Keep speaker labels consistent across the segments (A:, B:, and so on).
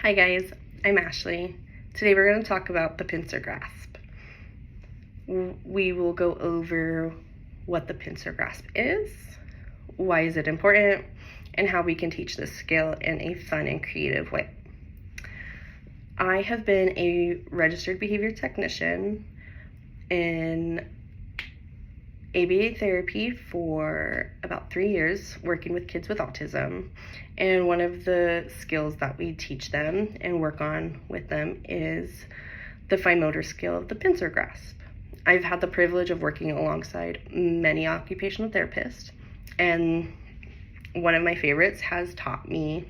A: Hi guys, I'm Ashley. Today we're going to talk about the pincer grasp. We will go over what the pincer grasp is, why is it important, and how we can teach this skill in a fun and creative way. I have been a registered behavior technician in ABA therapy for about 3 years, working with kids with autism. And one of the skills that we teach them and work on with them is the fine motor skill of the pincer grasp. I've had the privilege of working alongside many occupational therapists, and one of my favorites has taught me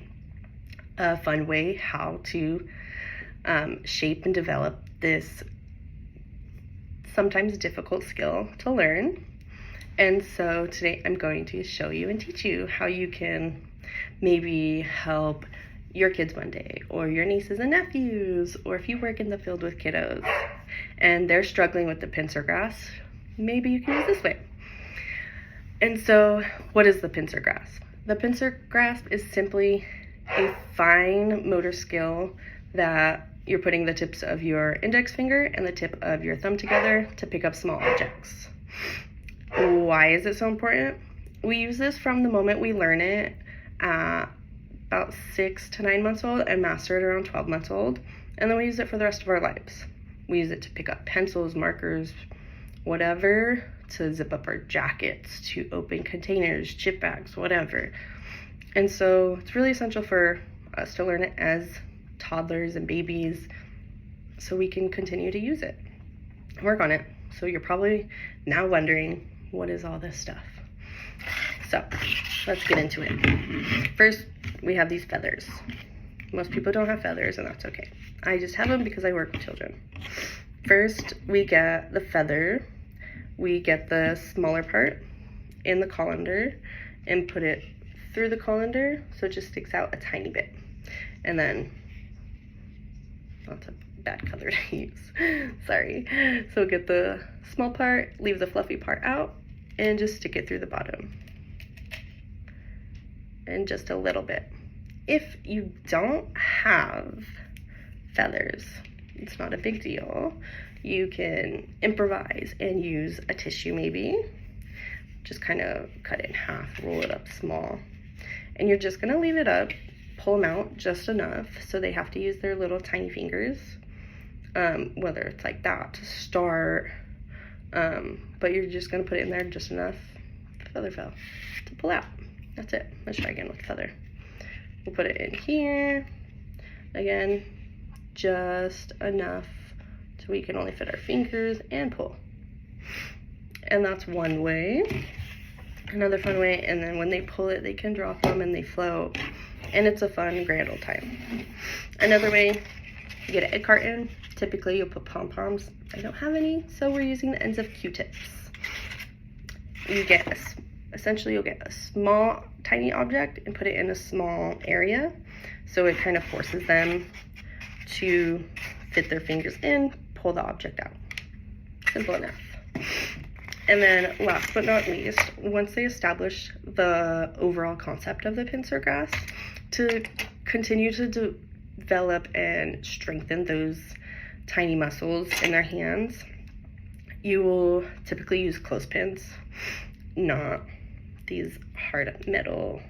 A: a fun way how to shape and develop this sometimes difficult skill to learn. And so today I'm going to show you and teach you how you can maybe help your kids one day, or your nieces and nephews, or if you work in the field with kiddos and they're struggling with the pincer grasp, maybe you can use this way. And so what is the pincer grasp? The pincer grasp is simply a fine motor skill that you're putting the tips of your index finger and the tip of your thumb together to pick up small objects. Why is it so important? We use this from the moment we learn it at about 6 to 9 months old and master it around 12 months old. And then we use it for the rest of our lives. We use it to pick up pencils, markers, whatever, to zip up our jackets, to open containers, chip bags, whatever. And so it's really essential for us to learn it as toddlers and babies so we can continue to use it, work on it. So you're probably now wondering, what is all this stuff? So let's get into it. First, we have these feathers. Most people don't have feathers, and that's okay. I just have them because I work with children. First, we get the feather. We get the smaller part in the colander and put it through the colander so it just sticks out a tiny bit. And then, that's a bad color to use, sorry. So get the small part, leave the fluffy part out, and just stick it through the bottom. And just a little bit. If you don't have feathers, it's not a big deal. You can improvise and use a tissue maybe. Just kind of cut it in half, roll it up small. And you're just gonna leave it up, pull them out just enough so they have to use their little tiny fingers, whether it's like that to start, but you're just gonna put it in there just enough, the feather fell, to pull out. That's it. Let's try again with the feather. We'll put it in here, again, just enough so we can only fit our fingers and pull. And that's one way. Another fun way, and then when they pull it, they can drop them and they float, and it's a fun, grand old time. Another way, you get an egg carton. Typically, you'll put pom-poms. I don't have any, so we're using the ends of Q-tips. You get, essentially, you'll get a small, tiny object and put it in a small area, so it kind of forces them to fit their fingers in, pull the object out. Simple enough. And then last but not least, once they establish the overall concept of the pincer grasp, to continue to develop and strengthen those tiny muscles in their hands, you will typically use clothespins, not these hard metal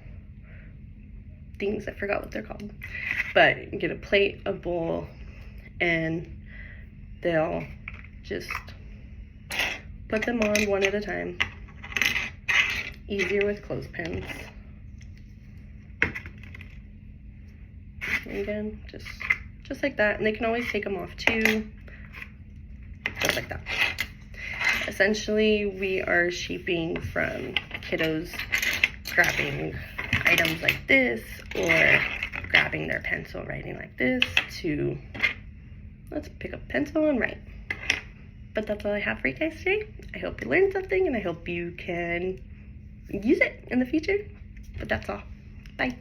A: things. I forgot what they're called. But get a plate, a bowl, and they'll just put them on one at a time. Easier with clothespins. And again, just like that. And they can always take them off too, just like that. Essentially, we are shaping from kiddos grabbing items like this, or grabbing their pencil, writing like this, to let's pick up a pencil and write. But that's all I have for you guys today. I hope you learned something, and I hope you can use it in the future. But that's all. Bye.